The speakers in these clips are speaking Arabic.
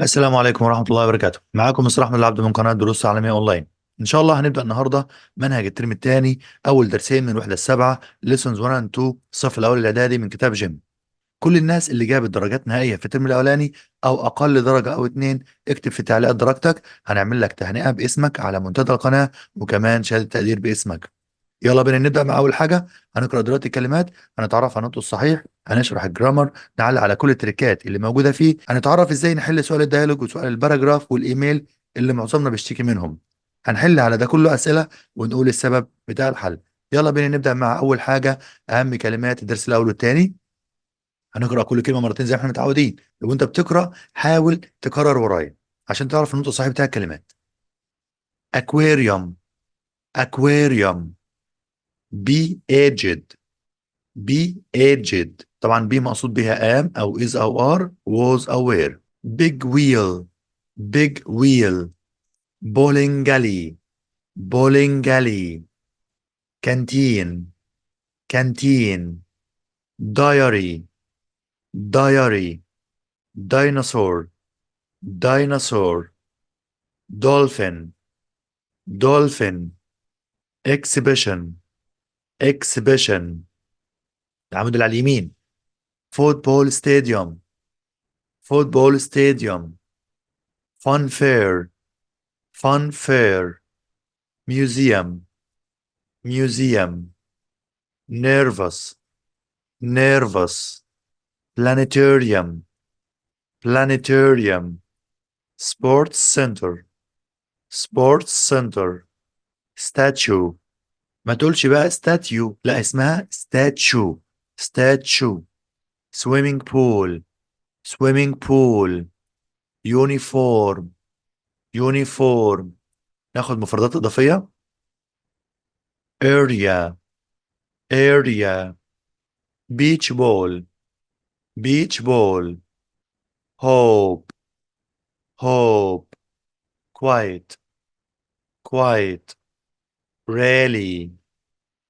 السلام عليكم ورحمة الله وبركاته. معاكم مستر أحمد العبد من قناة دروس عالمية أونلاين. إن شاء الله هنبدأ النهاردة منهج الترم الثاني، أول درسين من الوحدة السابعة lessons 1 and 2 الصف الأول الإعدادي من كتاب جيم. كل الناس اللي جابت درجات نهائية في الترم الأولاني أو أقل درجة أو اتنين اكتب في تعليقات درجتك، هنعمل لك تهنئة باسمك على منتدى القناة وكمان شهادة تقدير باسمك. يلا بينا نبدأ مع أول حاجة. هنقرأ دلوقتي الكلمات، هنتعرف على النطق الصحيح، هنشرح الجرامر، نعلق على كل التريكات اللي موجودة فيه، هنتعرف إزاي نحل سؤال الديالوج وسؤال الباراجراف والإيميل اللي معظمنا بيشتكي منهم. هنحل على ده كله أسئلة ونقول السبب بتاع الحل. يلا بينا نبدأ مع أول حاجة، أهم كلمات الدرس الأول والثاني. هنقرأ كل كلمة مرتين زي ما احنا متعودين. لو أنت بتقرأ حاول تكرر ورايا عشان تعرف النطق الصحيح بتاع الكلمات. aquarium aquarium. be aged be aged. طبعا be مقصود بها am أو is أو are، was أو were. big wheel big wheel. bowling alley bowling alley. canteen canteen. diary diary. dinosaur dinosaur. dolphin dolphin. exhibition exhibition. العمود اللي على اليمين football stadium football stadium. fun fair fun fair. museum museum. nervous nervous. planetarium planetarium. sports center sports center. statue. ما تقولش بقى statue، لا اسمها statue statue. swimming pool swimming pool. uniform uniform. ناخد مفردات إضافية. area area. beach ball beach ball. hope hope. quiet quiet. rally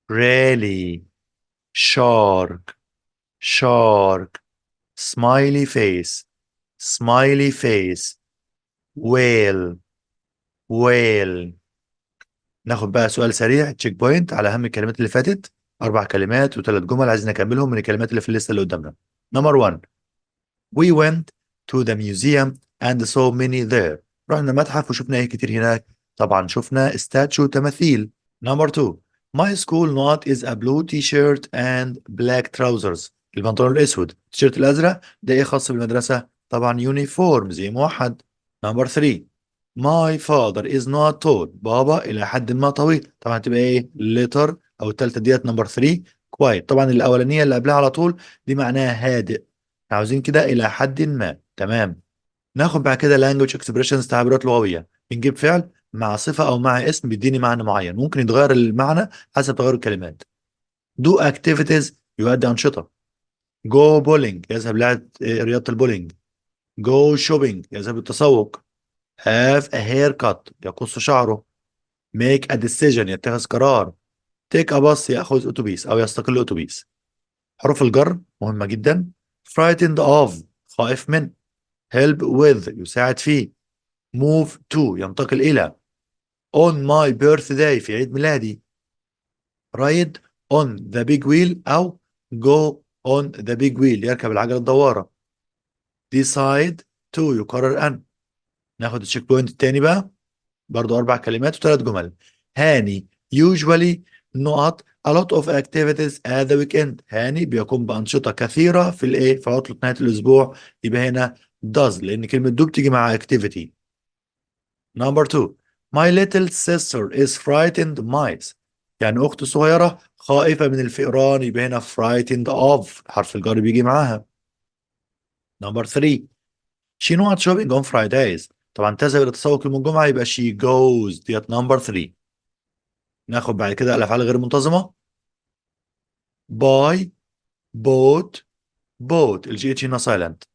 rally. shark shark. smiley face smiley face. whale whale. ناخد بقى سؤال سريع تشيك بوينت على أهم الكلمات اللي فاتت. 4 كلمات وثلاث جمل عايزين نكملهم من الكلمات اللي في الليستة اللي قدامنا. نمبر 1، we went to the museum and saw many there. رحنا المتحف وشفنا ايه كتير هناك. طبعا شفنا statue تماثيل. نمبر 2، my school not is a blue t-shirt and black trousers. البنطلون الاسود التيشيرت الازرق ده ايه خاص بالمدرسة؟ طبعا يونيفورم زي موحد. نمبر 3، my father is not tall. بابا الى حد ما طويل. طبعا هتبقى ايه letter او التالتة ديت نمبر 3 quiet. طبعا الاولانية اللي قبلها على طول دي معناها هادئ. عاوزين كده الى حد ما. تمام. ناخد بعد كده language expressions تعبيرات لغويه. بنجيب فعل مع صفه او مع اسم بيديني معنى معين، ممكن يتغير المعنى حسب تغير الكلمات. do activities يؤدي انشطه. go bowling يذهب لعب رياضه البولينج. go shopping يذهب للتسوق. have a haircut يقص شعره. make a decision يتخذ قرار. take a bus ياخذ اتوبيس او يستقل اتوبيس. حروف الجر مهمه جدا. frightened of خائف من. help with يساعد فيه. move to ينتقل إلى. on my birthday في عيد ميلادي. ride on the big wheel أو go on the big wheel يركب العجلة الدوارة. decide to يقرر أن. ناخد التشيك بوينت التاني بقى، برضو 4 كلمات وثلاث جمل. هاني usually not a lot of activities at the weekend. هاني بيقوم بأنشطة كثيرة في الإيه في عطلة نهاية الأسبوع. يبقى هنا does لأن كلمة do بتيجي مع activity. Number 2، my little sister is frightened mice. يعني أختي الصغيرة خائفة من الفئران. يبقى هنا frightened of حرف الجر بيجي معاها. Number 3، she not shopping on Fridays. طبعا تذهب إلى التسوق يوم الجمعة يبقى she goes ديت number 3. ناخد بعد كده الأفعال غير منتظمة. buy bought bought الجي اتش هنا silent.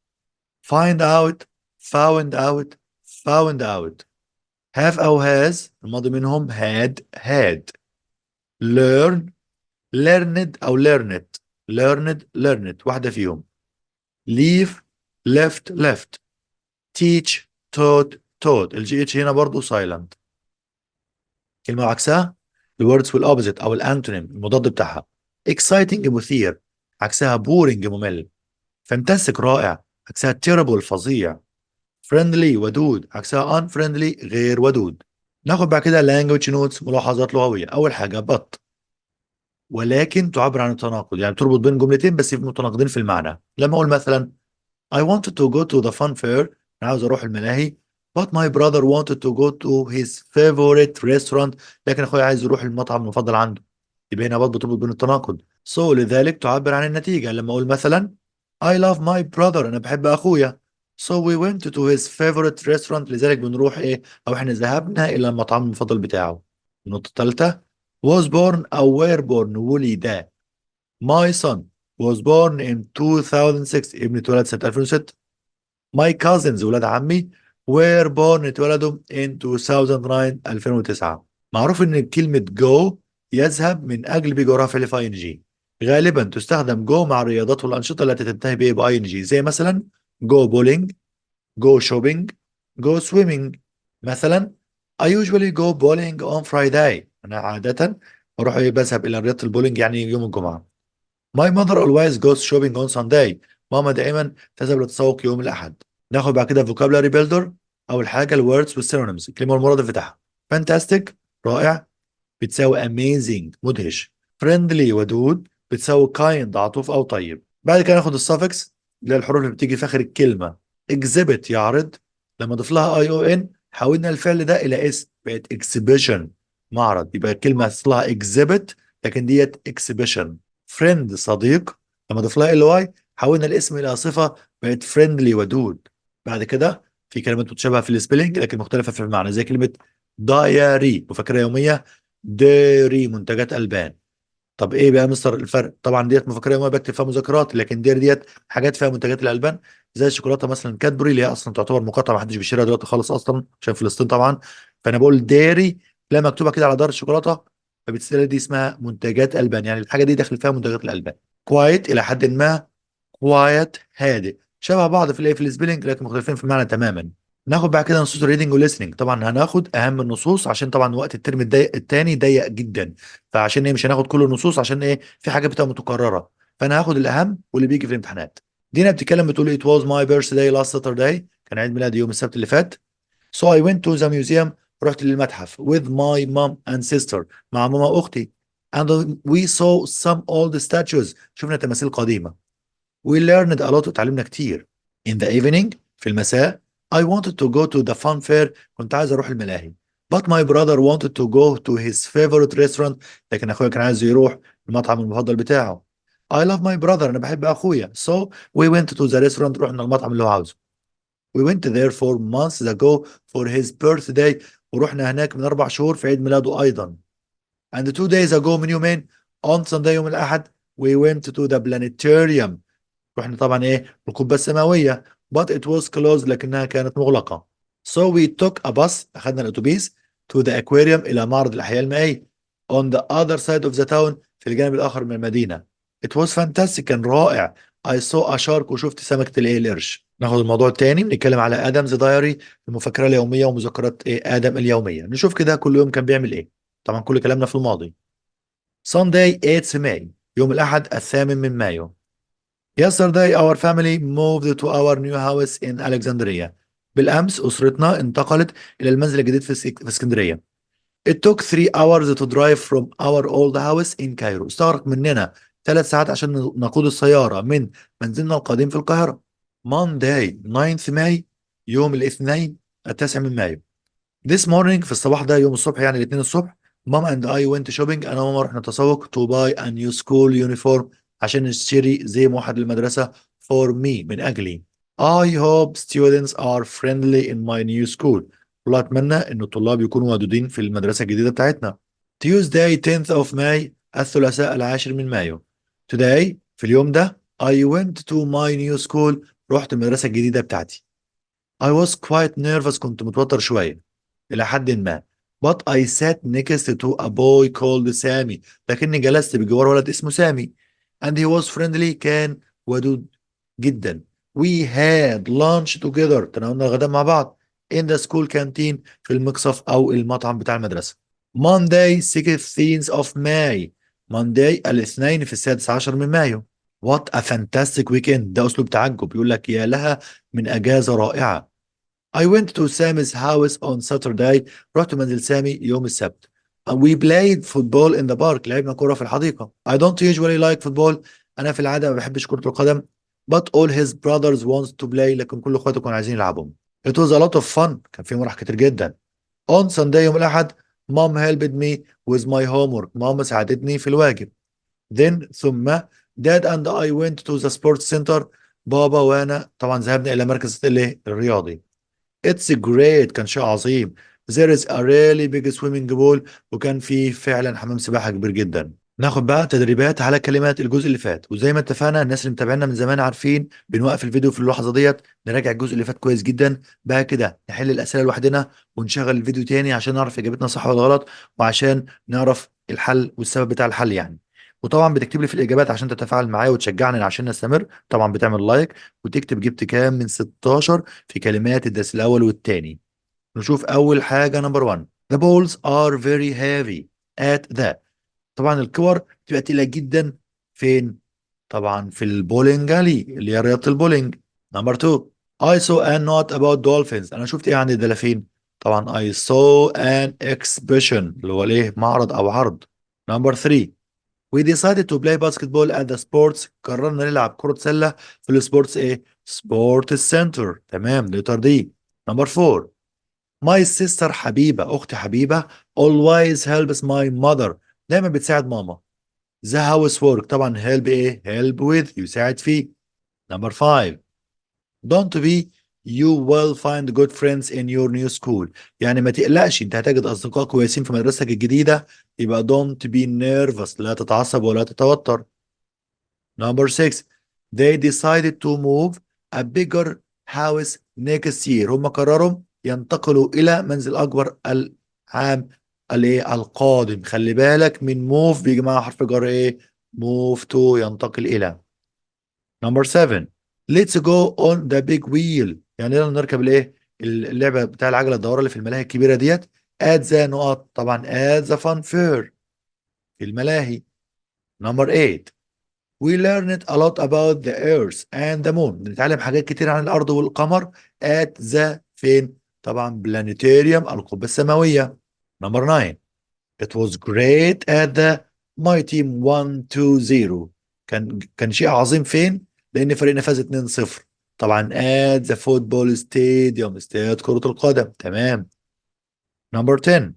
find out found out found out. have أو has الماضي منهم had. learn learned أو learned واحدة فيهم. leave left teach taught taught الجي اتش هنا برضو silent. كلمة عكسها الوردز والopposite أو الأنتونيم المضاد بتاعها. exciting مثير، عكسها boring ممل. fantastic رائع، عكسها terrible فظيع. friendly ودود، عكسها unfriendly غير ودود. ناخد بعد كده language notes ملاحظات لغوية. أول حاجة but، ولكن تعبر عن التناقض، يعني بتربط بين جملتين بس متناقضين في المعنى. لما أقول مثلا I wanted to go to the fun fair، أنا عاوز أروح الملاهي. but my brother wanted to go to his favorite restaurant، لكن أخوي عايز يروح المطعم المفضل عنده. يبقى هنا برضه بتربط بين التناقض. so لذلك تعبر عن النتيجة. لما أقول مثلا I love my brother، أنا بحب أخويا. so we went to his favorite restaurant، لذلك بنروح إيه، أو إحنا ذهبنا إلى المطعم المفضل بتاعه. النقطة الثالثة was born أو were born ولد. my son was born in 2006، ابني اتولد سنة 2006. my cousins ولاد عمي were born اتولدوا in 2009 2009. معروف ان كلمة go يذهب من اجل بيجي وراها فعل في ing. غالبا تستخدم go مع الرياضات والانشطة التي تنتهي بايه ب ing، زي مثلا go bowling، go shopping، go swimming. مثلا I usually go bowling on Friday، انا عادة بروح بذهب الى رياضة البولينج يعني يوم الجمعة. My mother always goes shopping on Sunday، ماما دائما تذهب للتسوق يوم الأحد. ناخد بعد كده vocabulary builder. أول حاجة الwords والsynonyms، الكلمة والمرادف بتاعها. fantastic رائع بتساوي amazing مدهش. friendly ودود بتساوي kind عطوف أو طيب. بعد كده ناخد الsuffix اللي هي الحروف اللي بتيجي في آخر الكلمة. exhibit يعرض، لما أضيف لها ion حولنا الفعل ده إلى اسم بقت exhibition معرض. يبقى الكلمة أصلها exhibit لكن ديت exhibition. فريند صديق، لما ضيف لها ال واي حولنا الاسم الى صفه بقت فريندلي ودود. بعد كده في كلمات متشابهه في السبيلنج لكن مختلفه في المعنى، زي كلمه دايري مفكره يوميه، ديري منتجات البان. طب ايه بقى مستر الفرق؟ طبعا ديت مفكره يوميه بكتب فيها مذكرات، لكن ديت حاجات فيها منتجات الالبان زي الشوكولاته مثلا كادبري اللي هي اصلا تعتبر مقاطعه ما حدش بيشتريها دلوقتي خالص اصلا عشان فلسطين طبعا. فانا بقول ديري لا مكتوبه كده على دار الشوكولاته، فبالتالي دي اسمها منتجات البان، يعني الحاجه دي داخل فيها منتجات الالبان. كوايت الى حد ما، كوايت هادئ، شبه بعض في الايه في السبيلنج لكن مختلفين في المعنى تماما. ناخد بعد كده نصوص الريدنج والليسننج. طبعا هناخد اهم النصوص عشان طبعا وقت الترم التاني ضيق جدا، فعشان ايه مش هناخد كل النصوص عشان ايه في حاجات بتبقى متكرره، فانا هاخد الاهم واللي بيجي في الامتحانات. دينا بتتكلم بتقول it was my birthday last Saturday، كان عيد ميلادي يوم السبت اللي فات. so I went to the museum، رحت للمتحف with my mom and sister، مع ماما واختي. and we saw some old statues، شفنا تماثيل قديمه. we learned a lot، اتعلمنا كتير. in the evening في المساء I wanted to go to the fun fair، كنت عايز اروح الملاهي. but my brother wanted to go to his favorite restaurant، لكن اخويا كان عايز يروح المطعم المفضل بتاعه. I love my brother، انا بحب اخويا. so we went to the restaurant، رحنا المطعم اللي هو عاوزه. we went there for months ago for his birthday، ورحنا هناك من 4 شهور في عيد ميلاده ايضا. and 2 days ago من يومين on Sunday يوم الاحد we went to the planetarium، رحنا طبعا ايه القبة السماوية. but it was closed، لكنها كانت مغلقة. so we took a bus، أخذنا الأتوبيس to the aquarium، إلى معرض الأحياء المائية on the other side of the town، في الجانب الآخر من المدينة. it was fantastic، كان رائع. I saw a shark، وشفت سمكة الايه القرش. ناخد الموضوع التاني بنتكلم على آدمز دايري، المفكرة اليومية ومذكرات ايه آدم اليومية. نشوف كده كل يوم كان بيعمل ايه. طبعا كل كلامنا في الماضي. Sunday 8 May، يوم الأحد 8 مايو. Yesterday our family moved to our new house in Alexandria، بالأمس أسرتنا انتقلت إلى المنزل الجديد في اسكندرية. It took 3 hours to drive from our old house in Cairo، استغرق مننا 3 ساعات عشان نقود السيارة من منزلنا القديم في القاهرة. Monday 9 May، يوم الاثنين 9 مايو. This morning في الصباح ده يوم الصبح يعني الاثنين الصبح Mom and I went shopping، أنا وماما رحنا تسوق to buy a new school uniform، عشان نشتري زي موحد للمدرسة for me من أجلي. I hope students are friendly in my new school، والله أتمنى إن الطلاب يكونوا ودودين في المدرسة الجديدة بتاعتنا. Tuesday 10th of May، الثلاثاء 10 من مايو. Today في اليوم ده I went to my new school، رحت المدرسة الجديدة بتاعتي. I was quite nervous، كنت متوتر شوية إلى حد ما. but I sat next to a boy called سامي، لكني جلست بجوار ولد اسمه سامي. and he was friendly، كان ودود جدا. We had lunch together. تناولنا الغداء مع بعض. In the school canteen. في المقصف أو المطعم بتاع المدرسة. Monday 16th of May. Monday الاثنين في 16 من مايو. What a fantastic weekend. ده أسلوب تعجب. يقول لك يا لها من أجازة رائعة. I went to Sammy's house on Saturday. رحت منزل سامي يوم السبت. We played football in the park. لعبنا كرة في الحديقة. I don't usually like football. أنا في العادة ما بحبش كرة القدم. But all his brothers wants to play. لكن كل اخواته كانوا عايزين يلعبهم. It was a lot of fun. كان في مرح كتير جدا. On Sunday يوم الأحد Mom helped me with my homework. ماما ساعدتني في الواجب. Then ثم Dad and I went to the sports center. بابا وأنا طبعا ذهبنا إلى مركز الرياضي. It's great. كان شيء عظيم. There is a really big swimming pool. وكان فيه فعلا حمام سباحة كبير جدا. ناخد بقى تدريبات على كلمات الجزء اللي فات، وزي ما اتفقنا الناس اللي متابعينا من زمان عارفين بنوقف الفيديو في اللحظة ديت نراجع الجزء اللي فات كويس جدا، بقى كده نحل الأسئلة لوحدنا ونشغل الفيديو تاني عشان نعرف إجابتنا صح ولا غلط، وعشان نعرف الحل والسبب بتاع الحل يعني. وطبعا بتكتب لي في الإجابات عشان تتفاعل معايا وتشجعني عشان نستمر. طبعا بتعمل لايك وتكتب جبت كام من 16 في كلمات الدرس الأول والتاني. نشوف أول حاجة نمبر 1. The balls are very heavy at the. طبعا الكور بتبقى تقيلة جدا فين؟ طبعا في البولينج الي اللي هي رياضة البولينج. نمبر 2. I saw a note about dolphins. أنا شفت إيه عن الدلافين؟ طبعا I saw an exhibition اللي هو الإيه؟ معرض أو عرض. نمبر 3. We decided to play basketball at the sports. قررنا نلعب كرة سلة في السبورتس إيه؟ Sports Center. تمام لتر دي. نمبر 4. My sister حبيبة أختي حبيبة always helps my mother. دايما بتساعد ماما. The housework طبعا help ايه help with يساعد فيه. Number 5. Don't be you will find good friends in your new school. يعني ما تقلقش انت هتجد اصدقاء كويسين في مدرستك الجديدة. يبقى don't be nervous لا تتعصب ولا تتوتر. Number 6. They decided to move a bigger house next year. هم قرروا ينتقلوا إلى منزل أكبر العام الايه القادم. خلي بالك من move بيجي معاه حرف جر ايه move to ينتقل إلى. Number 7. Let's go on the big wheel. يعني يلا نركب الايه اللعبة بتاع العجلة الدورة اللي في الملاهي الكبيرة ديت. at the نقط طبعا at the fun fair في الملاهي. Number 8. We learned a lot about the earth and the moon. بنتعلم حاجات كتير عن الأرض والقمر at the فين؟ طبعا planetarium القبة السماوية. Number 9. It was great at the my team 1-2-0. كان شيء عظيم فين؟ لأن فريقنا فاز 2-0. طبعا at the football stadium استاد كرة القدم. تمام. Number 10.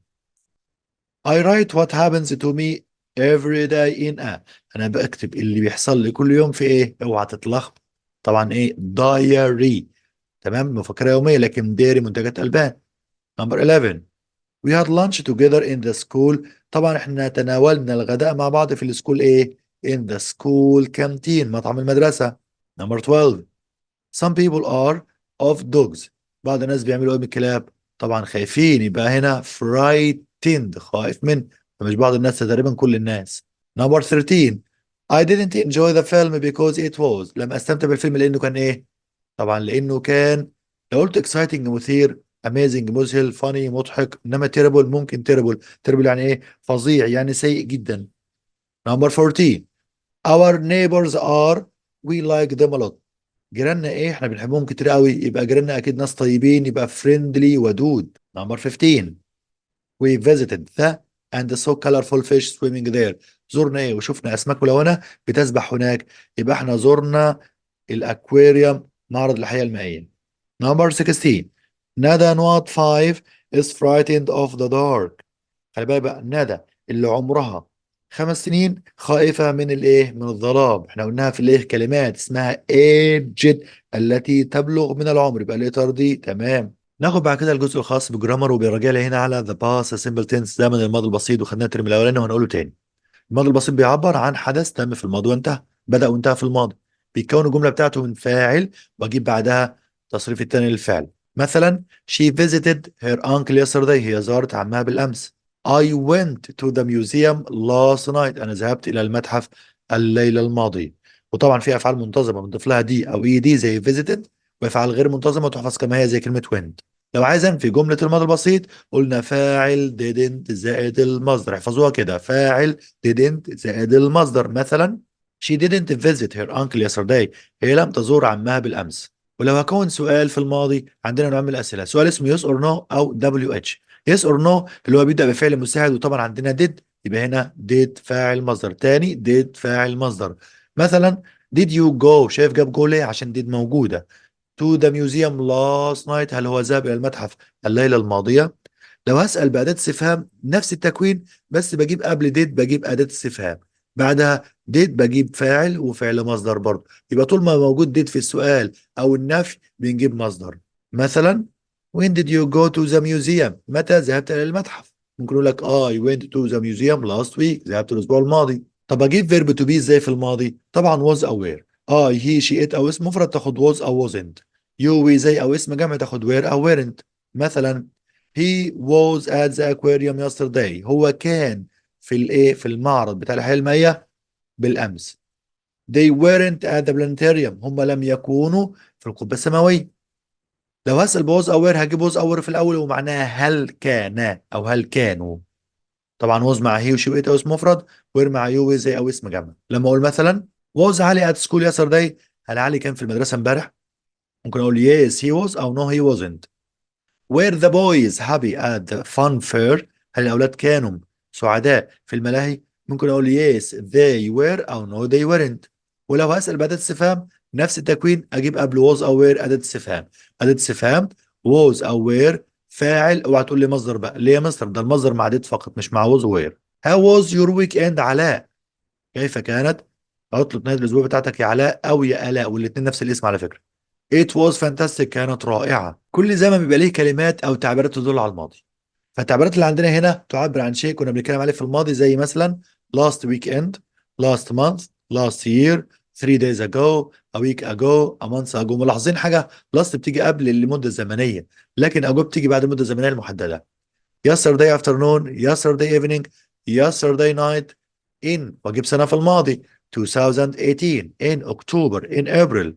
I write what happens to me every day in a. انا بكتب اللي بيحصل لي كل يوم في ايه؟ اوعى تتلخبط. طبعا ايه؟ diary. تمام مفكرة يومية لكن ديري منتجات البان. Number 11. We had lunch together in the school. طبعا احنا تناولنا الغداء مع بعض في السكول ايه؟ in the school canteen مطعم المدرسة. Number 12. Some people are of dogs. بعض الناس بيعملوا ايه من الكلاب؟ طبعا خايفين يبقى هنا frightened خائف من. فمش بعض الناس تقريبا كل الناس. Number 13. I didn't enjoy the film because it was. لم استمتع بالفيلم لانه كان ايه؟ طبعا لانه كان لو قلت exciting مثير amazing مذهل funny مضحك، انما terrible ممكن terrible يعني ايه؟ فظيع يعني سيء جدا. Number 14. Our neighbors are we like them a lot. جيراننا ايه احنا بنحبهم كتير قوي. يبقى جيراننا اكيد ناس طيبين يبقى friendly ودود. Number 15. We visited the and saw colorful fish swimming there. زرنا ايه وشفنا اسماك ملونة بتسبح هناك. يبقى احنا زرنا الاكواريوم معرض الحياة المائية. Number 16. ندى نوت 5 is frightened of the dark. خلي بالك بقى ندى اللي عمرها 5 سنين خائفة من الايه من الظلام. احنا قلناها في الايه كلمات اسمها aged التي تبلغ من العمر. يبقى الاطار دي تمام. ناخد بعد كده الجزء الخاص بالجرامر وبيرجع لي هنا على the past simple tense زمن الماضي البسيط، وخدناه الترم الاولاني وهنقوله تاني. الماضي البسيط بيعبر عن حدث تم في الماضي وانتهى، بدأ وانتهى في الماضي. بيكون الجملة بتاعته من فاعل واجيب بعدها تصريف التاني للفعل. مثلا she visited her uncle yesterday. هي زارت عمها بالأمس. I went to the museum last night. أنا ذهبت إلى المتحف الليلة الماضية. وطبعا في افعال منتظمه بنضيف لها دي او اي دي زي visited، وافعال غير منتظمه تحفظ كما هي زي كلمه went. لو عايز انفي جمله الماضي البسيط قلنا فاعل didn't زائد المصدر، احفظوها كده، فاعل didn't زائد المصدر. مثلا she didn't visit her uncle yesterday، هي لم تزور عمها بالامس. ولو هكون سؤال في الماضي عندنا نوع من الاسئله، سؤال اسمه yes or no او WH. yes or no اللي هو بيبدا بفعل مساعد، وطبعا عندنا did، يبقى هنا did فاعل مصدر، تاني did فاعل مصدر. مثلا did you go، شايف جاب جو ليه؟ عشان did موجودة. to the museum last night، هل هو ذهب إلى المتحف الليلة الماضية؟ لو هسأل بأداة استفهام نفس التكوين، بس بجيب قبل did بجيب أداة استفهام، بعدها did بجيب فاعل وفعل مصدر برضه. يبقى طول ما موجود did في السؤال أو النفي بنجيب مصدر. مثلا when did you go to the museum، متى ذهبت إلى المتحف؟ ممكن أقول لك I went to the museum last week، ذهبت الأسبوع الماضي. طب أجيب verb to be إزاي في الماضي؟ طبعا was aware. I he she it أو اسم مفرد تاخد was أو wasn't. you we زي أو اسم جمع تاخد were أو weren't. مثلا he was at the aquarium yesterday، هو كان في الايه في المعرض بتاع الحياة المائية بالامس. they weren't at the planetarium، هم لم يكونوا في القبة السماوية. لو هسأل بوز اور هجيب ووز اور في الاول ومعناها هل كان او هل كانوا. طبعا ووز مع هي وشي وإت او اسم مفرد، وير مع يو زي او اسم جمع. لما اقول مثلا was علي at school yesterday، هل علي كان في المدرسة امبارح؟ ممكن اقول yes he was او no he wasn't. Were the boys happy at the fun fair، هل الأولاد كانوا سعداء في الملاهي؟ ممكن أقول yes they were أو no they weren't. ولو هسأل بأداة استفهام نفس التكوين، أجيب قبل was أو were أداة استفهام. أداة استفهام was أو were فاعل، اوعى تقول لي مصدر بقى، ليه يا مصدر؟ ده المصدر مع did فقط مش مع was و were. How was your weekend علاء، كيف كانت عطلة نهاية الأسبوع بتاعتك يا علاء أو يا آلاء، والاتنين نفس الاسم على فكرة. It was fantastic، كانت رائعة. كل زمن بيبقى ليه كلمات أو تعبيرات تدل على الماضي. فالتعبيرات اللي عندنا هنا تعبر عن شيء كنا بنتكلم عليه في الماضي، زي مثلا last weekend، last month، last year، 3 days ago، a week ago، a month ago. ملاحظين حاجة؟ last بتيجي قبل المدة الزمنية، لكن ago بتيجي بعد المدة الزمنية المحددة. yesterday afternoon، yesterday evening، yesterday night. in واجيب سنة في الماضي 2018، in October، in April.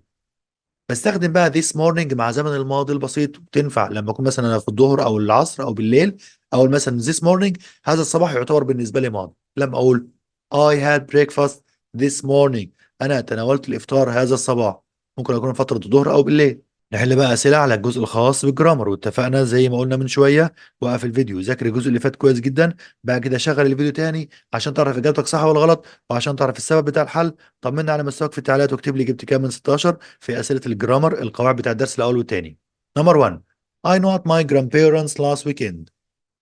بستخدم بقى this morning مع زمن الماضي البسيط، بتنفع لما اكون مثلا أنا في الظهر او العصر او بالليل. او مثلا this morning، هذا الصباح يعتبر بالنسبه لي ماضي. لما اقول I had breakfast this morning، انا تناولت الافطار هذا الصباح، ممكن اكون فتره الظهر او بالليل. نحل بقى اسئله على الجزء الخاص بالجرامر، واتفقنا زي ما قلنا من شويه وقف الفيديو ذاكر الجزء اللي فات كويس جدا، بعد كده شغل الفيديو تاني عشان تعرف اجابتك صح ولا غلط، وعشان تعرف السبب بتاع الحل. طمنا على مستواك في التعليقات واكتب لي جبت كام من 16 في اسئله الجرامر القواعد بتاع الدرس الاول والثاني. نمبر 1 I not my grandparents last weekend،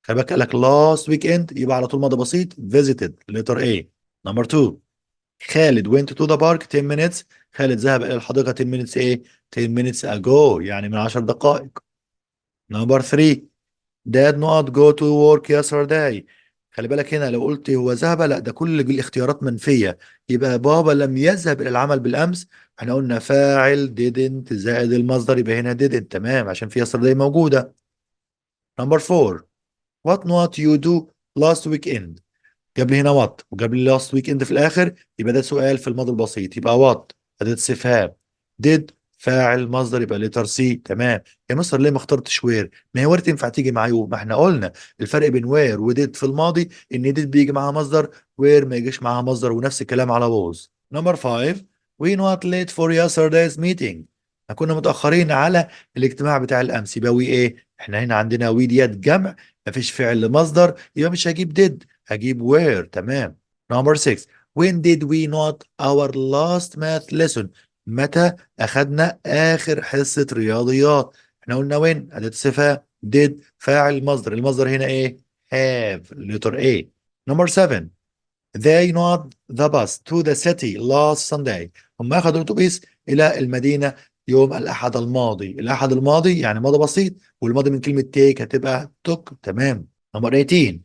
خلي بالك قال لك last weekend يبقى على طول ماضي بسيط visited letter A. نمبر 2 خالد went to the park 10 minutes، خالد ذهب إلى الحديقة 10 minutes إيه؟ 10 minutes ago، يعني من 10 دقائق. نمبر 3 dad not go to work yesterday، خلي بالك هنا لو قلت هو ذهب، لا ده كل الاختيارات منفية، يبقى بابا لم يذهب إلى العمل بالأمس. احنا قلنا فاعل didn't زائد المصدر، يبقى هنا didn't تمام عشان في yesterday موجودة. نمبر 4 what not you do last weekend، جاب لي هنا وات وجاب لي لاست ويك اند في الاخر، يبقى ده سؤال في الماضي البسيط، يبقى وات اداه استفهام، ديد فاعل مصدر، يبقى لتر سي تمام. يا مستر ليه ما اخترتش وير؟ ما هي وير تنفع تيجي مع يو، ما احنا قلنا الفرق بين وير وديد في الماضي ان ديد بيجي معاها مصدر، وير ما يجيش معاها مصدر، ونفس الكلام على ووز. نمبر 5 we not late for yesterday's meeting، احنا كنا متاخرين على الاجتماع بتاع الامس، يبقى وي ايه؟ احنا هنا عندنا وي ديت جمع، مفيش فعل مصدر، يبقى مش هجيب ديد هجيب where تمام. نمبر 6 when did we not our last math lesson، متى أخذنا آخر حصة رياضيات؟ احنا قلنا when أداة استفهام، did فاعل مصدر، المصدر هنا إيه؟ have letter A. نمبر 7 they not the bus to the city last Sunday، هم أخذوا الأتوبيس إلى المدينة يوم الأحد الماضي. الأحد الماضي يعني ماضي بسيط، والماضي من كلمة take هتبقى took تمام. نمبر 18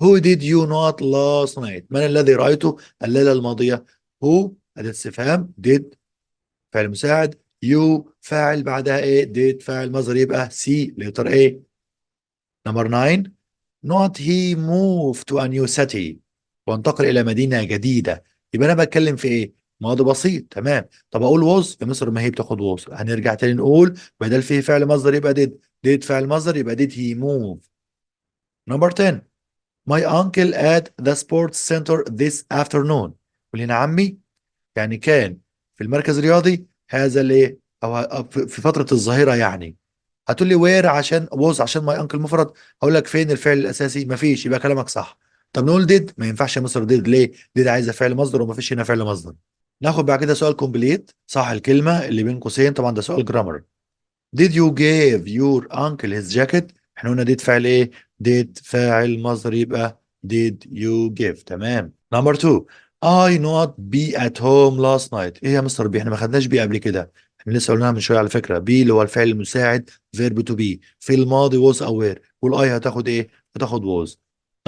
Who did you not last night، من الذي رأيته الليلة الماضية؟ Who أداة استفهام، did فعل مساعد، you فاعل بعدها ايه؟ did فاعل مصدر، يبقى C letter A. نمبر 9 not he moved to a new city، وانتقل إلى مدينة جديدة، يبقى أنا بتكلم في ايه؟ ماضي بسيط تمام. طب اقول ووز في مصر، ما هي بتاخد ووز، هنرجع تاني نقول بدل فيه فعل مصدر يبقى ديد فعل مصدر يبقى ديد هي موف. نمبر 10. My uncle at the sports center this afternoon. قول هنا عمي يعني كان في المركز الرياضي هذا الايه، أو في فترة الظهيرة يعني. هتقول لي وير عشان was عشان ماي انكل مفرد، هقول لك فين الفعل الاساسي؟ مفيش، يبقى كلامك صح. طب نقول ديد، ما ينفعش يا مصر ديد، ليه؟ ديد عايزه فعل مصدر ومفيش هنا فعل مصدر. ناخد بعد كده سؤال كومبليت صح الكلمة اللي بين قوسين، طبعا ده سؤال جرامر. Did you give your uncle his jacket؟ احنا قلنا did فاعل ايه؟ did فاعل مصدر يبقى did you give. تمام. نمبر 2. I not be at home last night. ايه يا مستر بي؟ احنا ما خدناش بي قبل كده، احنا لسه قلناها من شويه على فكره. بي اللي هو الفعل المساعد verb to be في الماضي was او were، والاي هتاخد ايه؟ هتاخد was.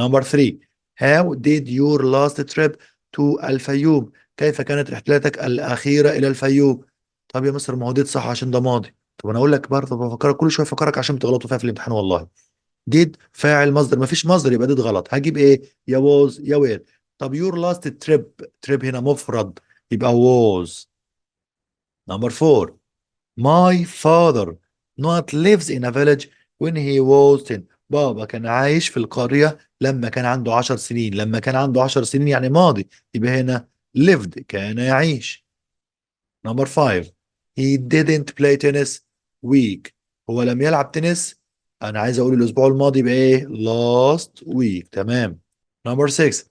نمبر 3. How did your last trip to الفيوم؟ كيف كانت رحلتك الأخيرة إلى الفيوم؟ طب يا مستر ما هو ديد صح عشان ده ماضي. طب انا اقول لك برضه بفكرك كل شويه افكرك عشان بتغلطوا فيها في الامتحان والله. ديد فاعل مصدر، مفيش مصدر يبقى ديد غلط، هجيب ايه؟ يا ووز يا وير. طب يور لاست تريب، تريب هنا مفرد يبقى ووز. نمبر 4. My father not lives in a village when he was 10. بابا كان عايش في القرية لما كان عنده 10 سنين، لما كان عنده 10 سنين يعني ماضي، يبقى هنا lived كان يعيش. نمبر 5. He didn't play tennis week. هو لم يلعب تنس، انا عايز اقول الاسبوع الماضي بايه؟ last week. تمام. نمبر 6.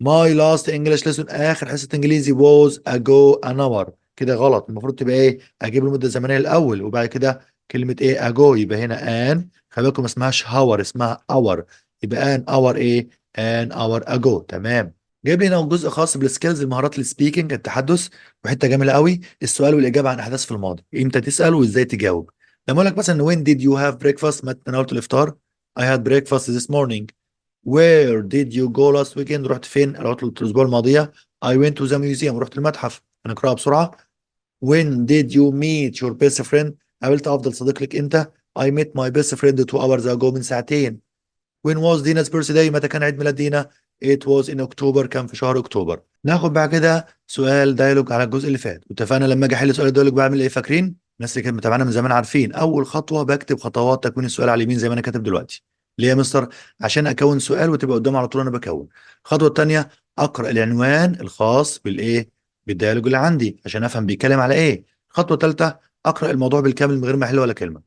My last English lesson اخر حصة انجليزي was ago an hour. كده غلط، المفروض تبقى ايه؟ اجيب المدة الزمنية الاول وبعد كده كلمة ايه؟ ago. يبقى هنا an، خلي بالكم ما اسمهاش hour اسمها hour، يبقى an hour ايه؟ an hour ago. تمام. جايب لي هنا جزء خاص بالسكيلز المهارات السبيكنج التحدث، وحته جميله قوي السؤال والاجابه عن احداث في الماضي، امتى تسال وازاي تجاوب. لما اقول لك مثلا when did you have breakfast، متى تناولت الافطار؟ I had breakfast this morning. Where did you go last weekend؟ رحت فين العطلة الاسبوع الماضيه؟ I went to the museum، رحت المتحف. هنقراها بسرعه. When did you meet your best friend؟ قابلت افضل صديق لك امتى؟ I met my best friend 2 hours ago، من ساعتين. When was Dina's birthday؟ متى كان عيد ميلاد دينا؟ It was in October، كان في شهر اكتوبر. ناخد بعد كده سؤال دايلوج على الجزء اللي فات، واتفقنا لما اجي احل سؤال دايلوج بعمل ايه؟ فاكرين؟ الناس اللي كانت متابعانا من زمان عارفين اول خطوه بكتب خطوات تكوين السؤال على اليمين زي ما انا كاتب دلوقتي. ليه يا مستر؟ عشان اكون سؤال وتبقى قدامي على طول انا بكون. الخطوه الثانيه اقرا العنوان الخاص بالايه؟ بالدايلوج اللي عندي عشان افهم بيتكلم على ايه. الخطوه الثالثه اقرا الموضوع بالكامل من غير ما احل ولا كلمه.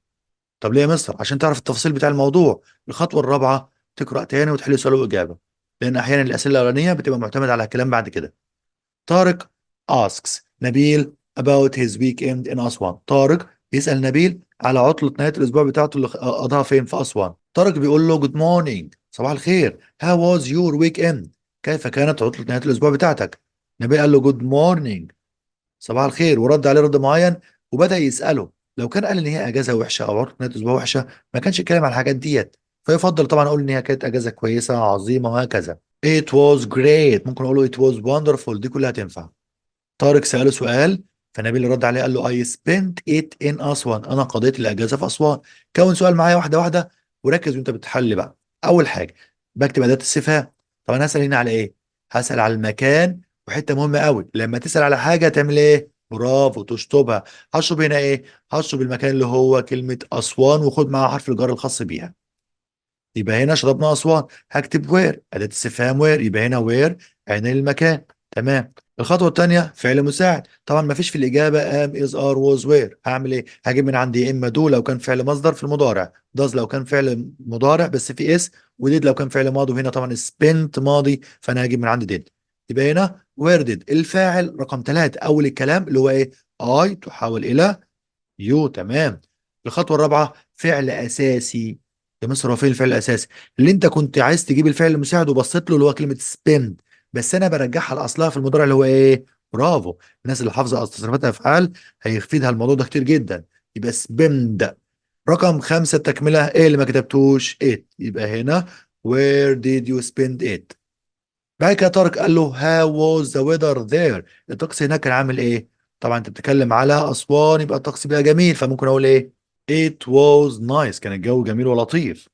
طب ليه يا مستر؟ عشان تعرف التفاصيل بتاع الموضوع. الخطوة الرابعة تقرأ تاني وتحل سؤال وإجابة، لأن أحيانا الأسئلة الأولانية بتبقى معتمدة على الكلام بعد كده. طارق asks نبيل about his weekend in أسوان. طارق يسأل نبيل على عطلة نهاية الأسبوع بتاعته اللي قضاها فين في أسوان. طارق بيقول له good morning، صباح الخير. how was your weekend؟ كيف كانت عطلة نهاية الأسبوع بتاعتك؟ نبيل قال له good morning، صباح الخير، ورد عليه رد معين وبدأ يسأله. لو كان قال ان هي اجازه وحشه او عطله نهايه اسبوع وحشه ما كانش يتكلم عن الحاجات ديت، فيفضل طبعا اقول ان هي كانت اجازه كويسه عظيمه وهكذا. It was great، ممكن اقول له it was wonderful، دي كلها تنفع. طارق سأله سؤال فنبيل رد عليه قال له I spent it in أسوان، أنا قضيت الأجازة في أسوان. كون سؤال معايا واحدة واحدة وركز وأنت بتحل بقى. أول حاجة بكتب أداة استفهام. طب أنا هسأل هنا على إيه؟ هسأل على المكان، وحتة مهمة قوي لما تسأل على حاجة تعمل إيه؟ برافو تشطبها. هشطب هنا إيه؟ هشطب المكان اللي هو كلمة أسوان وخد معاها حرف الجر الخاص بيها. يبقى هنا شربنا أسوان. هكتب وير أداة استفهام وير، يبقى هنا وير عين المكان. تمام. الخطوة الثانية فعل مساعد، طبعا ما فيش في الإجابة ام از ار ووز وير، هعمل إيه؟ هجيب من عندي يا إما دو لو كان فعل مصدر في المضارع، داز لو كان فعل مضارع بس في اس، وديد لو كان فعل ماضي، وهنا طبعا سبنت ماضي فأنا هجيب من عندي ديد. يبقى هنا وير ديد الفاعل رقم 3 أول الكلام اللي هو إيه؟ اي تحول إلى يو. تمام. الخطوة الرابعة فعل أساسي. يا مصر هو فين الفعل الأساسي؟ اللي أنت كنت عايز تجيب الفعل المساعد وبصيت له اللي هو كلمة سبند، بس أنا برجعها لأصلها في المضارع اللي هو إيه؟ برافو. الناس اللي حافظة تصريفات أفعال هيفيدها الموضوع ده كتير جدا. يبقى سبند. رقم 5 التكملة إيه اللي ما كتبتوش؟ إيه، يبقى هنا where did you spend it؟ بعد كده طارق قال له how was the weather there؟ الطقس هناك كان عامل ايه؟ طبعا انت بتتكلم على اسوان يبقى الطقس بيبقى جميل، فممكن اقول ايه؟ it was nice، كان الجو جميل ولطيف.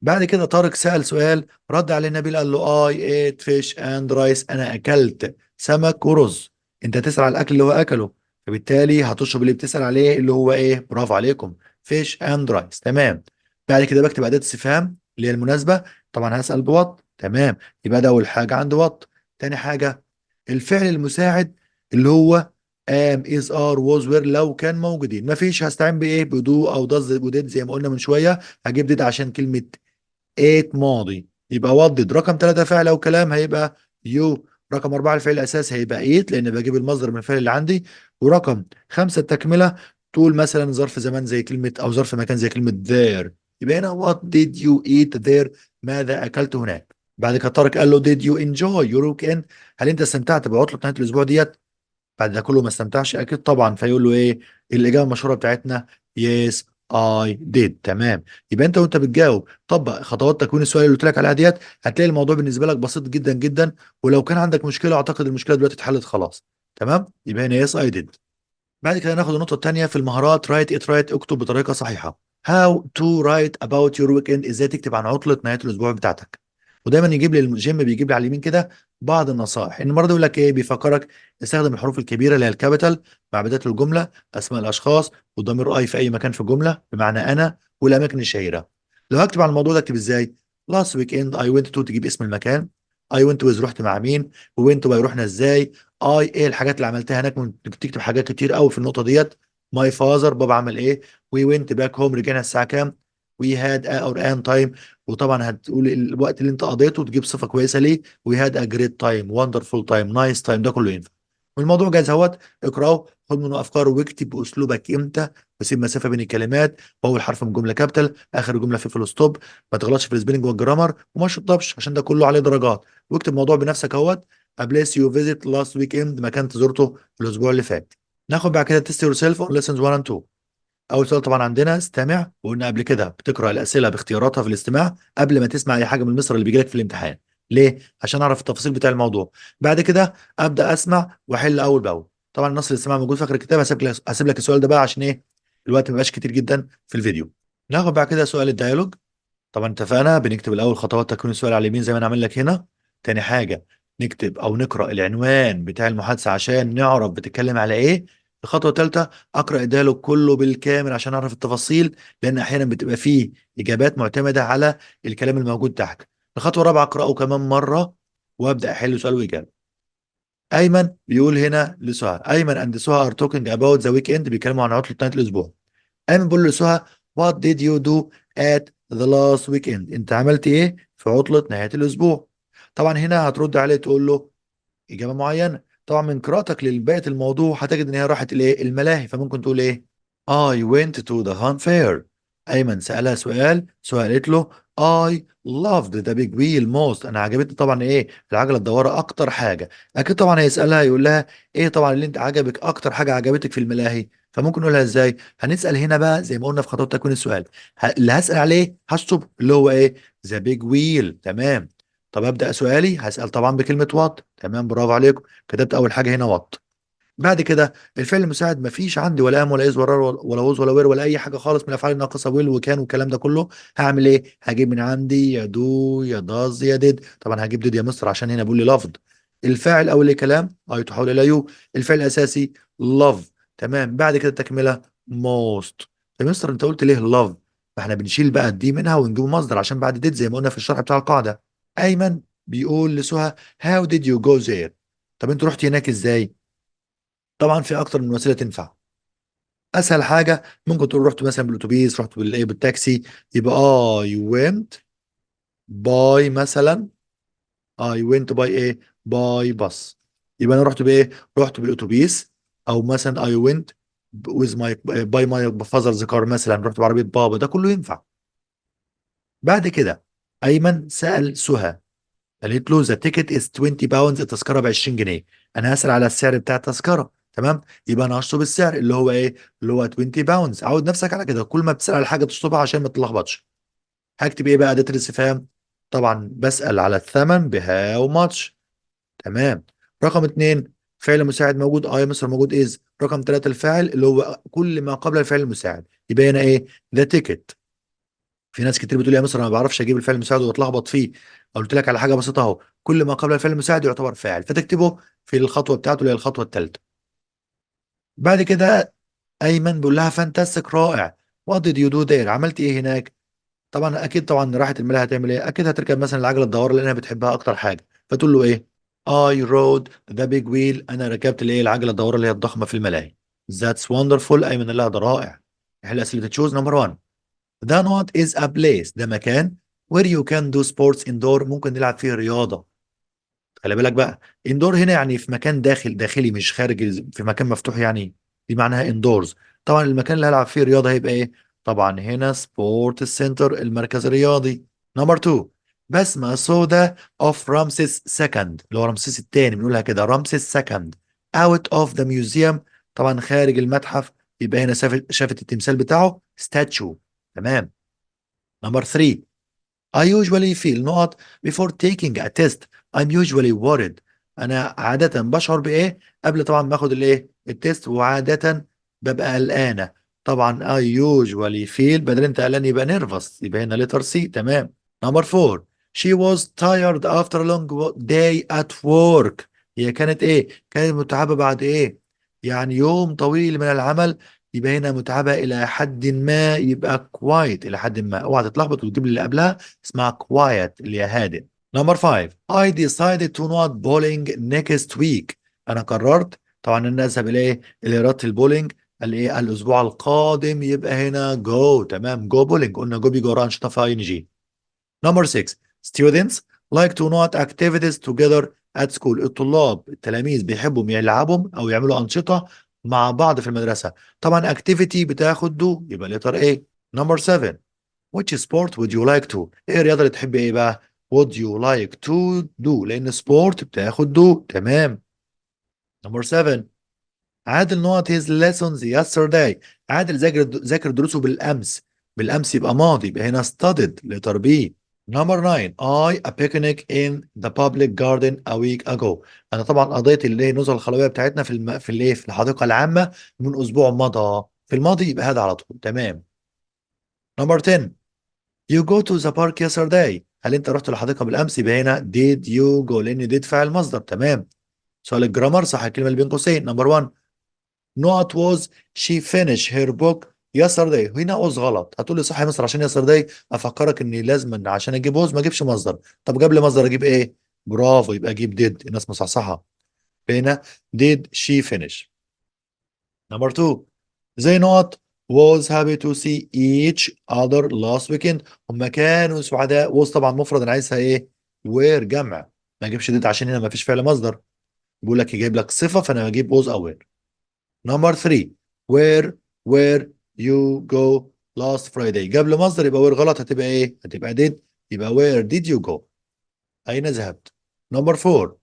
بعد كده طارق سأل سؤال رد عليه نبيل قال له I ate fish and rice، انا اكلت سمك ورز. انت هتسأل على الاكل اللي هو اكله، فبالتالي هتشرب اللي بتسأل عليه اللي هو ايه. برافو عليكم، فيش اند رايس. تمام. بعد كده بكتب اداة استفهام اللي هي المناسبة. طبعا هسأل بوات. تمام. يبقى ده اول حاجة عند وات. تاني حاجة الفعل المساعد اللي هو ام از ار ووز وير لو كان موجودين. مفيش، هستعين بايه؟ بدو او داز وديد زي ما قلنا من شويه. هجيب ديد عشان كلمه ات ماضي، يبقى ودد. رقم ثلاثة فعل او كلام هيبقى يو. رقم أربعة الفعل الأساسي هيبقى ايت لأن بجيب المصدر من الفعل اللي عندي. ورقم خمسة التكملة، تقول مثلا ظرف زمان زي كلمة أو ظرف مكان زي كلمة there. يبقى هنا what did you eat there؟ ماذا أكلت هناك؟ بعد كده طارق قال له did you enjoy your weekend؟ هل أنت استمتعت بعطلة نهاية الأسبوع ديت؟ بعد ده كله ما استمتعش اكيد طبعا، فيقول له ايه؟ الاجابه المشهوره بتاعتنا yes I did. تمام. يبقى انت وانت بتجاوب طبق خطوات تكوين السؤال اللي قلت لك عليها ديت، هتلاقي الموضوع بالنسبه لك بسيط جدا جدا. ولو كان عندك مشكله اعتقد المشكله دلوقتي اتحلت خلاص. تمام. يبقى هنا yes I did. بعد كده ناخد النقطة التانية في المهارات. write it right، اكتب بطريقة صحيحة. how to write about your weekend، ازاي تكتب عن عطلة نهاية الأسبوع بتاعتك. ودايما يجيب لي الجيم بيجيب لي على اليمين كده بعض النصائح. ان المرة دي يقول لك ايه؟ بيفكرك استخدم الحروف الكبيرة اللي هي الكابيتال مع بداية الجملة، اسماء الاشخاص، وضمير اي في اي مكان في الجملة بمعنى انا، والاماكن الشهيرة. لو هكتب عن الموضوع ده اكتب ازاي؟ last weekend I went to، تجيب اسم المكان. I went with رحت مع مين، وwent by رحنا ازاي. اي ايه الحاجات اللي عملتها هناك؟ ممكن تكتب حاجات كتير قوي في النقطه ديت. ماي فازر بابا عمل ايه. وي ونت باك هوم رجعنا الساعه كام. وي هاد اور ان تايم، وطبعا هتقول الوقت اللي انت قضيته تجيب صفه كويسه ليه. وي هاد ا جريت تايم، وندرفول تايم، نايس تايم، ده كله ينفع. والموضوع جاهز اهوت. اقراه، خد منه افكار، واكتب باسلوبك انت، وسيب مسافه بين الكلمات، واول حرف من جمله كابيتال، اخر جمله في فول ستوب. ما تغلطش في السبيلنج والجرامر، وما تشطبش عشان ده كله عليه درجات. واكتب الموضوع بنفسك اهوت. A place you visit last weekend، مكان زرته الاسبوع اللي فات. ناخد بعد كده test yourself on lessons 1 and 2. اول سؤال طبعا عندنا استمع، وقلنا قبل كده بتقرا الاسئله باختياراتها في الاستماع قبل ما تسمع اي حاجه من المصدر اللي بيجي لك في الامتحان. ليه؟ عشان اعرف التفاصيل بتاع الموضوع. بعد كده ابدا اسمع واحل اول باول. طبعا نص الاستماع موجود في اخر الكتاب. هسيب لك السؤال ده بقى عشان ايه؟ الوقت ما بقاش كتير جدا في الفيديو. ناخد بعد كده سؤال الديالوج. طبعا اتفقنا بنكتب الاول خطوات تكوين السؤال على اليمين زي ما انا عامل لك هنا. تاني حاجه نكتب او نقرا العنوان بتاع المحادثه عشان نعرف بتتكلم على ايه. الخطوه الثالثه اقرا الديالوج كله بالكامل عشان اعرف التفاصيل، لان احيانا بتبقى فيه اجابات معتمده على الكلام الموجود تحت. الخطوه الرابعه اقراه كمان مره وابدا احل سؤال واجابه. ايمن بيقول هنا لسهى، ايمن اند سهى ار توكينج اباوت ذا ويك اند، بيتكلموا عن عطله نهايه الاسبوع. ايمن بيقول لسهى what did you do at the last weekend؟ انت عملت ايه في عطلة نهاية الاسبوع؟ طبعا هنا هترد عليه تقول له اجابة معينة. طبعا من قراءتك لبقية الموضوع هتجد ان هي راحت الايه؟ الملاهي. فممكن تقول ايه؟ I went to the fun fair. ايمن سألها سؤال، سؤال قالت له I loved the big wheel most. انا عجبتني طبعا ايه؟ العجلة الدوارة اكتر حاجة. اكيد طبعا هيسألها يقول لها ايه طبعا اللي انت عجبك اكتر حاجة عجبتك في الملاهي. فممكن نقولها ازاي؟ هنسأل هنا بقى زي ما قلنا في خطوات تكوين السؤال. اللي هسأل عليه هشطب اللي هو ايه؟ ذا بيج ويل. تمام. طب أبدأ سؤالي هسأل طبعا بكلمة وات. تمام، برافو عليكم. كتبت أول حاجة هنا وات. بعد كده الفعل المساعد مفيش عندي ولا ام ولا از ولا ولا وز ولا وير ولا اي حاجه خالص من الافعال الناقصه، ويل وكان والكلام ده كله. هعمل ايه؟ هجيب من عندي يا دو يا داز يا ديد. طبعا هجيب ديد يا مستر عشان هنا بيقول لي لافض. الفاعل اول كلام اي تحول الى يو. الفعل الاساسي لاف. تمام. بعد كده التكمله موست. يا مستر انت قلت ليه لاف؟ فاحنا بنشيل بقى الدي منها ونجيب مصدر عشان بعد ديد زي ما قلنا في الشرح بتاع القاعده. ايمن بيقول لسهى هاو ديد يو جو there؟ طب انت رحت هناك ازاي؟ طبعا في اكتر من وسيله تنفع. اسهل حاجه ممكن تقول رحت مثلا بالاتوبيس، رحت بالايه بالتاكسي. يبقى اي وينت باي مثلا. اي وينت باي ايه؟ باي باص. يبقى انا رحت بايه؟ رحت بالاتوبيس. او مثلا اي وينت ويز ماي باي ماي فازرز كار، مثلا رحت بعربيه بابا. ده كله ينفع. بعد كده ايمن سال سهى، قالت له ذا تيكت از 20 باوندز، التذكره ب 20 جنيه. انا هسال على السعر بتاع التذكره. تمام. يبقى انا هشطب السعر اللي هو ايه؟ اللي هو 20 باوندز. عود نفسك على كده، كل ما بتسال على حاجه تشطبها عشان ما تتلخبطش. هكتب ايه بقى؟ اداه الاستفهام. طبعا بسال على الثمن بهاو ماتش. تمام. رقم اتنين فعل مساعد موجود اي مصر موجود از. رقم ثلاثة الفاعل اللي هو كل ما قبل الفعل المساعد. يبقى هنا ايه؟ ذا تيكت. في ناس كتير بتقول يا مصر انا ما بعرفش اجيب الفعل المساعد واتلخبط فيه. قلت لك على حاجه بسيطه اهو، كل ما قبل الفعل المساعد يعتبر فاعل، فتكتبه في الخطوه بتاعته اللي هي الخطوه الثالثه. بعد كده ايمن بيقول لها فانتاستيك، رائع. وات ديد يو دو ذير، عملت ايه هناك؟ طبعا اكيد طبعا راحت الملاهي هتعمل ايه؟ اكيد هتركب مثلا العجله الدوار لانها بتحبها اكتر حاجه، فتقول له ايه؟ I rode the big wheel، انا ركبت الايه العجله الدوار اللي هي الضخمه في الملاهي. That's wonderful، ايمن قال لها ده رائع. احل اسئله تشوز. نمبر 1، ده not is a place، ده مكان where you can do sports indoor، ممكن نلعب فيه رياضه. خلي بالك بقى، اندور هنا يعني في مكان داخلي مش خارج، في مكان مفتوح يعني، دي معناها اندورز. طبعا المكان اللي هلعب فيه رياضه هيبقى ايه؟ طبعا هنا سبورت سنتر، المركز الرياضي. نمبر 2، بسمة سودا اوف رامسيس سكند، اللي هو رمسيس الثاني بنقولها كده، رامسيس سكند اوت اوف ذا ميوزيوم، طبعا خارج المتحف. يبقى هنا شافت التمثال بتاعه ستاتشو. تمام. نمبر 3، I usually feel not before taking a test. I'm usually worried. أنا عادة بشعر بإيه؟ قبل طبعا ما آخد الإيه؟ التيست، وعادة ببقى قلقانة. طبعا I usually feel بدل أنت قلقان يبقى nervous، يبقى هنا letter C. تمام. Number 4، she was tired after a long day at work. هي كانت إيه؟ كانت متعبة بعد إيه؟ يعني يوم طويل من العمل. يبقى هنا متعبة إلى حد ما، يبقى quiet إلى حد ما. اوعى تتلخبط وتجيب لي اللي قبلها، اسمها quiet اللي هي هادئ. نمبر 5، I decided to not bowling next week. انا قررت طبعا ان أنا اذهب الى الى رياضه البولينج الايه الاسبوع القادم. يبقى هنا جو. تمام، جو بولينج، قلنا جو بيجي وراها انشطه في اي ان جي. نمبر 6، students like to not activities together at school. التلاميذ بيحبوا يلعبوا او يعملوا انشطه مع بعض في المدرسه. طبعا activity بتاخد دو، يبقى لتر ايه. نمبر 7، which sport would you like to، ايه الرياضة اللي تحب ايه بقى؟ would you like to do، لان سبورت بتاخد دو. تمام. نمبر 7، عادل نوت his lessons yesterday. عادل ذاكر دروسه بالامس. بالامس يبقى ماضي، يبقى هنا studied letter B. نمبر 9، I a picnic in the public garden a week ago. انا طبعا قضيت اللي هي النزهه الخلويه بتاعتنا في الايه في الحديقه العامه من اسبوع مضى. في الماضي يبقى هذا على طول. تمام. نمبر 10، You go to the park yesterday. هل انت رحت الحديقة بالامس؟ يبقى هنا did you go، لان did فاعل مصدر. تمام. سؤال الجرامر صح، الكلمة اللي بين قوسين. نمبر 1، not was she finish her book yesterday. هنا was غلط، هتقول لي صح يا مصر عشان yesterday افكرك اني لازم إن عشان اجيب was ما اجيبش مصدر. طب جاب لي مصدر اجيب ايه؟ برافو، يبقى اجيب did. الناس مصحصحة. هنا did she finish. نمبر 2، they not was happy to see each other last weekend. هم كانوا سعداء. was طبعا مفرد، انا عايزها ايه؟ were جمع. ما اجيبش did عشان هنا ما فيش فعل مصدر. بيقول لك يجيب لك صفة، فانا بجيب was او were. نمبر 3، where where you go last Friday. جاب لي مصدر يبقى were غلط، هتبقى ايه؟ هتبقى did. يبقى where did you go، اين ذهبت. نمبر 4،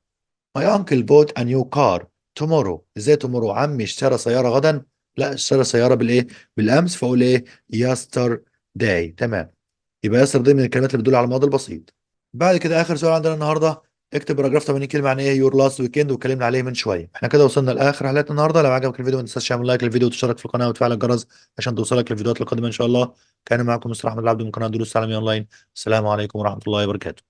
My uncle bought a new car tomorrow. ازاي tomorrow؟ عمي اشترى سيارة غدا. لا، اشترى سيارة بالايه؟ بالامس، فاقول ايه؟ yesterday. تمام. يبقى yesterday من الكلمات اللي بتدل على الماضي البسيط. بعد كده اخر سؤال عندنا النهارده، اكتب باراجراف 80 كلمة عن ايه يور لاست ويكند، واتكلمنا عليه من شوية. احنا كده وصلنا لاخر حلقة النهارده. لو عجبك الفيديو ما تنساش تعمل لايك للفيديو وتشترك في القناة وتفعل الجرس عشان توصلك الفيديوهات القادمة ان شاء الله. كان معكم مستر احمد العبد من قناة دروس تعليمية اونلاين. السلام عليكم ورحمة الله وبركاته.